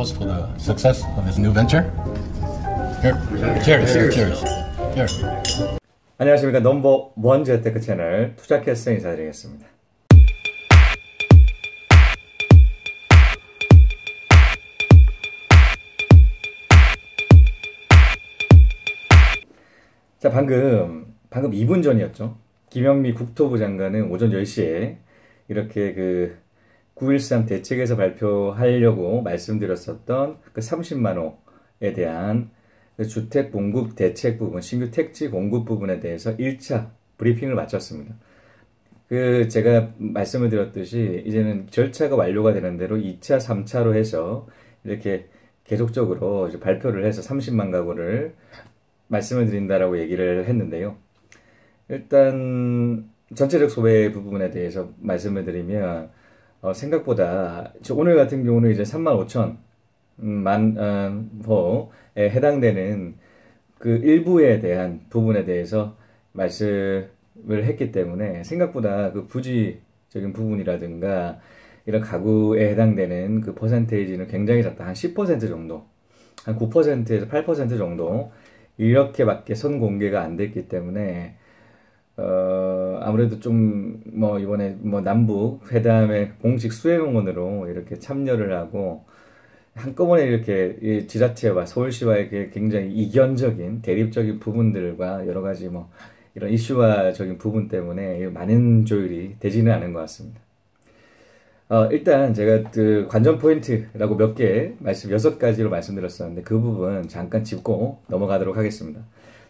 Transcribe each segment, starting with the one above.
toast for the success of his new venture. Here, cheers, cheers, cheers. 안녕하십니까. 넘버 원 재테크 채널 투자캐스터 인사드리겠습니다. 자, 방금 2분 전이었죠. 김영미 국토부 장관은 오전 10시에 이렇게 9.13 대책에서 발표하려고 말씀드렸었던 그 30만 호에 대한 주택 공급 대책 부분, 신규 택지 공급 부분에 대해서 1차 브리핑을 마쳤습니다. 제가 말씀을 드렸듯이 이제는 절차가 완료가 되는 대로 2차, 3차로 해서 이렇게 계속적으로 이제 발표를 해서 30만 가구를 말씀을 드린다라고 얘기를 했는데요. 일단 전체적 소외 부분에 대해서 말씀을 드리면 생각보다 오늘 같은 경우는 이제 35,000만 호에 해당되는 그 일부에 대한 부분에 대해서 말씀을 했기 때문에 생각보다 그 부지적인 부분이라든가 이런 가구에 해당되는 그 퍼센테이지는 굉장히 작다. 한 10% 정도, 한 9%에서 8% 정도 이렇게밖에 선공개가 안 됐기 때문에 아무래도 좀 이번에 남북 회담의 공식 수행원으로 이렇게 참여를 하고 한꺼번에 이렇게 지자체와 서울시와의 굉장히 이견적인 대립적인 부분들과 여러 가지 이런 이슈화적인 부분 때문에 많은 조율이 되지는 않은 것 같습니다. 일단 제가 관전 포인트라고 몇 개 6가지로 말씀드렸었는데 그 부분 잠깐 짚고 넘어가도록 하겠습니다.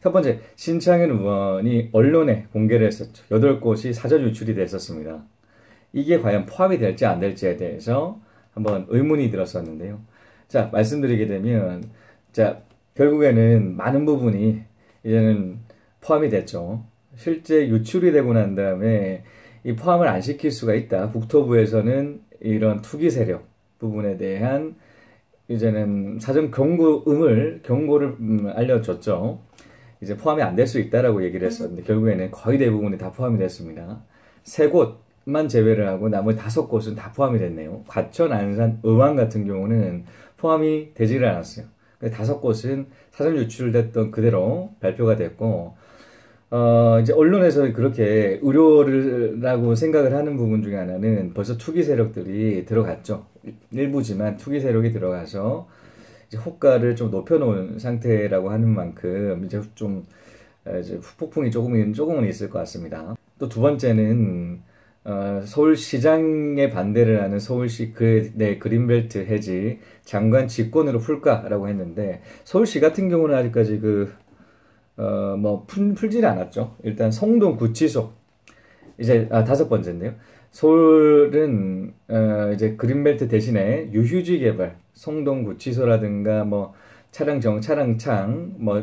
첫 번째, 신창현 의원이 언론에 공개를 했었죠. 8곳이 사전 유출이 됐었습니다. 이게 과연 포함이 될지 안 될지에 대해서 한번 의문이 들었었는데요. 자, 말씀드리게 되면, 결국에는 많은 부분이 이제는 포함이 됐죠. 실제 유출이 되고 난 다음에 이 포함을 안 시킬 수가 있다. 국토부에서는 이런 투기 세력 부분에 대한 이제는 사전 경고를 알려줬죠. 이제 포함이 안 될 수 있다라고 얘기를 했었는데 결국에는 거의 대부분이 다 포함이 됐습니다. 3곳만 제외를 하고 나머지 5곳은 다 포함이 됐네요. 과천, 안산, 의왕 같은 경우는 포함이 되지를 않았어요. 5곳은 사전 유출됐던 그대로 발표가 됐고 이제 언론에서 그렇게 의료라고 생각을 하는 부분 중에 하나는 벌써 투기 세력들이 들어갔죠. 일부지만 투기 세력이 들어가서 이제 호가를 좀 높여놓은 상태라고 하는 만큼 이제 좀 이제 후폭풍이 조금은 있을 것 같습니다. 또 두 번째는 서울시장에 반대를 하는 서울시 그린벨트 해지 장관 직권으로 풀까라고 했는데 서울시 같은 경우는 아직까지 풀지는 않았죠. 일단 성동 구치소 이제 5번째인데요. 서울은 이제 그린벨트 대신에 유휴지 개발, 성동 구치소라든가 차량창,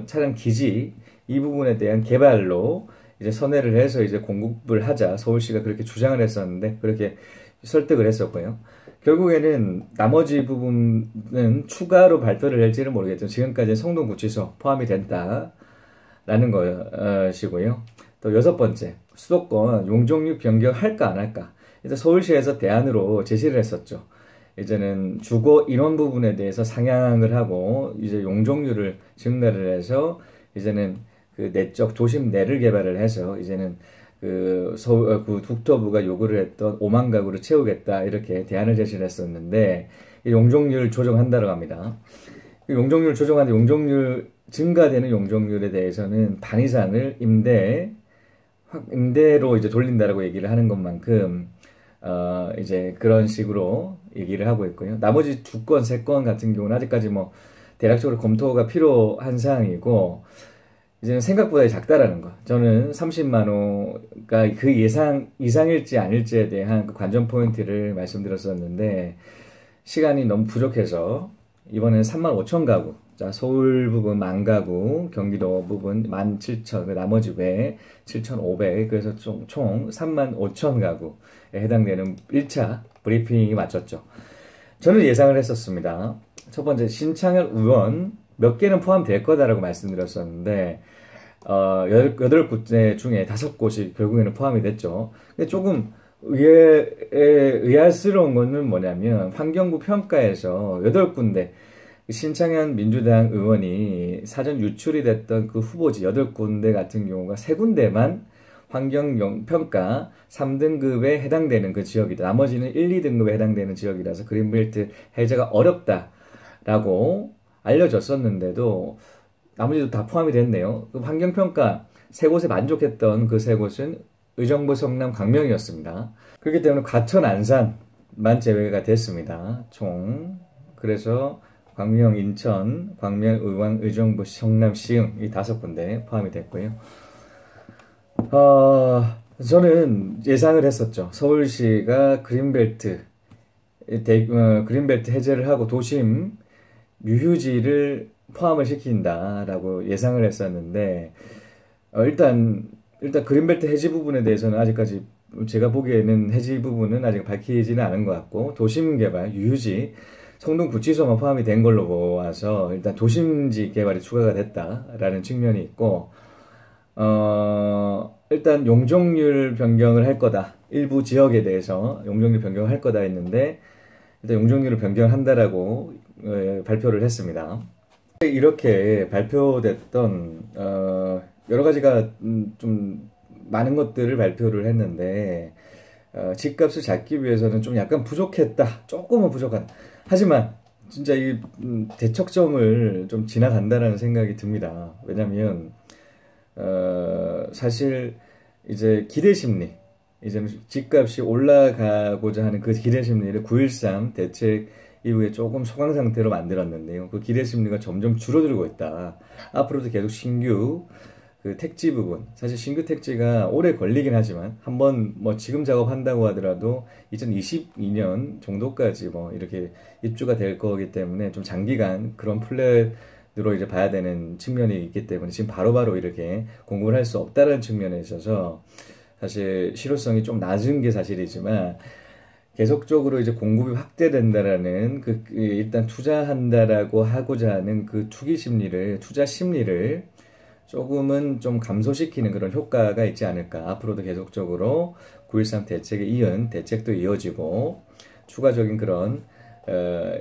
차량 기지 이 부분에 대한 개발로 이제 선회를 해서 이제 공급을 하자 서울시가 그렇게 주장을 했었는데 그렇게 설득을 했었고요. 결국에는 나머지 부분은 추가로 발표를 할지는 모르겠지만 지금까지 성동 구치소 포함이 된다라는 것이고요. 또 6번째, 수도권 용적률 변경할까 안 할까. 일단 서울시에서 대안으로 제시를 했었죠. 이제는 주거 인원 부분에 대해서 상향을 하고 이제 용적률을 증가를 해서 이제는 내적 도심 내를 개발을 해서 이제는 국토부가 요구를 했던 5만 가구를 채우겠다 이렇게 대안을 제시를 했었는데 용적률 조정한다고 합니다. 용적률 조정하는데 용적률 증가되는 용적률에 대해서는 반 이상을 임대로 이제 돌린다라고 얘기를 하는 것만큼 이제 그런 식으로 얘기를 하고 있고요. 나머지 2건, 3건 같은 경우는 아직까지 대략적으로 검토가 필요한 사항이고 이제는 생각보다 작다라는 거. 저는 30만 호가 그 예상 이상일지 아닐지에 대한 관전 포인트를 말씀드렸었는데 시간이 너무 부족해서 이번에는 35,000 가구. 자, 서울 부분 10,000가구, 경기도 부분 17,000, 나머지 외 7,500, 그래서 총 35,000가구에 해당되는 1차 브리핑이 마쳤죠. 저는 예상을 했었습니다. 첫 번째, 신창현 의원 몇 개는 포함될 거다라고 말씀드렸었는데, 8곳 중에 5곳이 결국에는 포함이 됐죠. 근데 조금 의아스러운 거는 뭐냐면 환경부 평가에서 8군데 신창현 민주당 의원이 사전 유출이 됐던 그 후보지 8군데 같은 경우가 3군데만 환경평가 3등급에 해당되는 그 지역이다. 나머지는 1, 2등급에 해당되는 지역이라서 그린벨트 해제가 어렵다라고 알려졌었는데도 나머지도 다 포함이 됐네요. 그 환경평가 3곳에 만족했던 그 3곳은 의정부, 성남, 광명이었습니다. 그렇기 때문에 과천, 안산만 제외가 됐습니다. 총. 그래서 광명, 인천, 광명, 의왕, 의정부, 성남, 시흥 이 5군데 포함이 됐고요. 저는 예상을 했었죠. 서울시가 그린벨트 해제를 하고 도심 유휴지를 포함을 시킨다라고 예상을 했었는데, 일단 그린벨트 해지 부분에 대해서는 아직까지 제가 보기에는 해지 부분은 아직 밝히지는 않은 것 같고, 도심 개발, 유휴지, 성동구치소만 포함이 된 걸로 보아서 일단 도심지 개발이 추가가 됐다라는 측면이 있고, 일단 용적률 변경을 할 거다. 일부 지역에 대해서 용적률 변경을 할 거다 했는데, 일단 용적률을 변경한다라고 발표를 했습니다. 이렇게 발표됐던 여러 가지가 좀 많은 것들을 발표를 했는데, 집값을 잡기 위해서는 좀 약간 부족했다. 조금은 부족한. 하지만 진짜 이 대척점을 좀 지나간다라는 생각이 듭니다. 왜냐면 사실 이제 기대 심리, 이제 집값이 올라가고자 하는 그 기대 심리를 9.13 대책 이후에 조금 소강 상태로 만들었는데요. 그 기대 심리가 점점 줄어들고 있다. 앞으로도 계속 신규 그 택지 부분, 사실 신규 택지가 오래 걸리긴 하지만 한번 뭐 지금 작업한다고 하더라도 2022년 정도까지 뭐 이렇게 입주가 될 거기 때문에 좀 장기간 그런 플랜으로 이제 봐야 되는 측면이 있기 때문에 지금 바로바로 이렇게 공급을 할 수 없다는 측면에 있어서 사실 실효성이 좀 낮은 게 사실이지만, 계속적으로 이제 공급이 확대된다라는 일단 투자한다라고 하고자 하는 그 투기 심리를, 투자 심리를 조금은 좀 감소시키는 그런 효과가 있지 않을까. 앞으로도 계속적으로 9.13 대책에 이은 대책도 이어지고, 추가적인 그런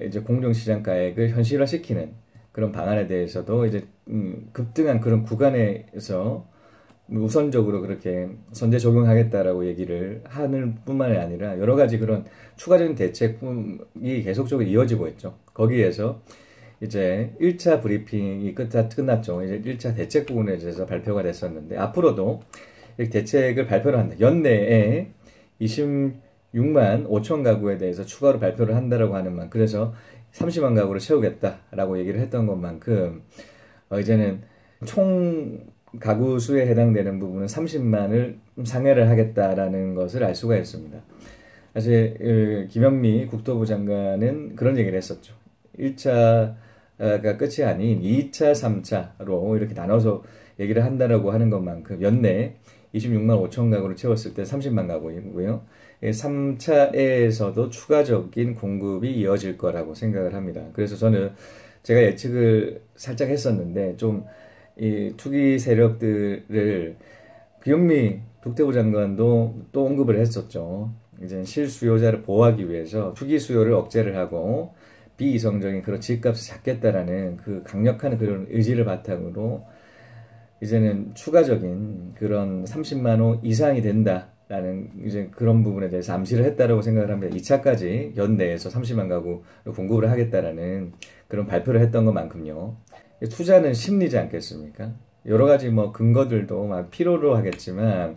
이제 공정시장가액을 현실화시키는 그런 방안에 대해서도 이제 급등한 그런 구간에서 우선적으로 그렇게 선제 적용하겠다라고 얘기를 하는 뿐만이 아니라 여러 가지 그런 추가적인 대책이 계속적으로 이어지고 있죠. 거기에서 이제 1차 브리핑이 끝났죠. 이제 1차 대책 부분에 대해서 발표가 됐었는데, 앞으로도 대책을 발표를 한다. 연내에 26만 5천 가구에 대해서 추가로 발표를 한다라고 하는 만큼, 그래서 30만 가구를 채우겠다라고 얘기를 했던 것만큼 이제는 총 가구 수에 해당되는 부분은 30만을 상회를 하겠다라는 것을 알 수가 있습니다. 사실 김현미 국토부 장관은 그런 얘기를 했었죠. 1차가 끝이 아닌 2차, 3차로 이렇게 나눠서 얘기를 한다라고 하는 것만큼 연내 26만 5천 가구를 채웠을 때 30만 가구이고요. 3차에서도 추가적인 공급이 이어질 거라고 생각을 합니다. 그래서 저는 제가 예측을 살짝 했었는데, 좀 이 투기 세력들을 김현미 국토부 장관도 또 언급을 했었죠. 이제 실수요자를 보호하기 위해서 투기 수요를 억제를 하고 비이성적인 그런 집값을 잡겠다라는 그 강력한 그런 의지를 바탕으로 이제는 추가적인 그런 30만 호 이상이 된다라는 이제 그런 부분에 대해서 암시를 했다라고 생각을 합니다. 2차까지 연내에서 30만 가구 공급을 하겠다라는 그런 발표를 했던 것만큼요. 투자는 심리지 않겠습니까? 여러 가지 뭐 근거들도 막 필요로 하겠지만,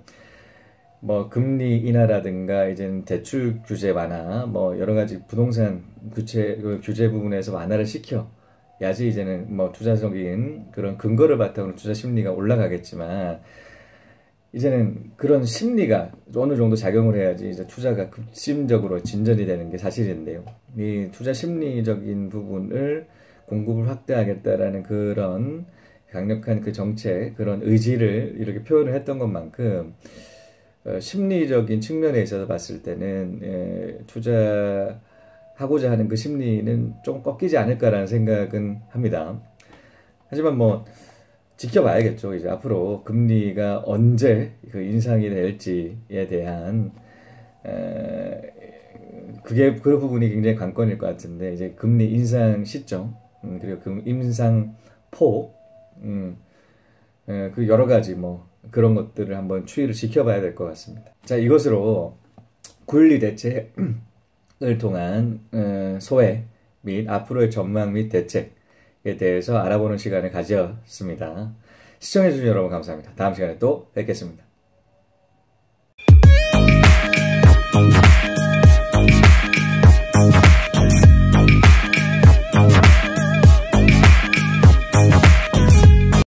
뭐 금리 인하라든가 이제 대출 규제 완화, 뭐 여러 가지 부동산 규제 부분에서 완화를 시켜야지 이제는 뭐 투자적인 그런 근거를 바탕으로 투자 심리가 올라가겠지만, 이제는 그런 심리가 어느 정도 작용을 해야지 이제 투자가 급심적으로 진전이 되는 게 사실인데요. 이 투자 심리적인 부분을 공급을 확대하겠다라는 그런 강력한 그 정책, 그런 의지를 이렇게 표현을 했던 것만큼 심리적인 측면에 있어서 봤을 때는 투자하고자 하는 그 심리는 좀 꺾이지 않을까라는 생각은 합니다. 하지만 뭐 지켜봐야겠죠. 이제 앞으로 금리가 언제 그 인상이 될지에 대한 그 부분이 굉장히 관건일 것 같은데 이제 금리 인상 시점 그리고 그 인상 폭 그 여러 가지 뭐 그런 것들을 한번 추이를 지켜봐야 될 것 같습니다. 자, 이것으로 9.12 대책을 통한 소회 및 앞으로의 전망 및 대책에 대해서 알아보는 시간을 가졌습니다. 시청해주신 여러분 감사합니다. 다음 시간에 또 뵙겠습니다.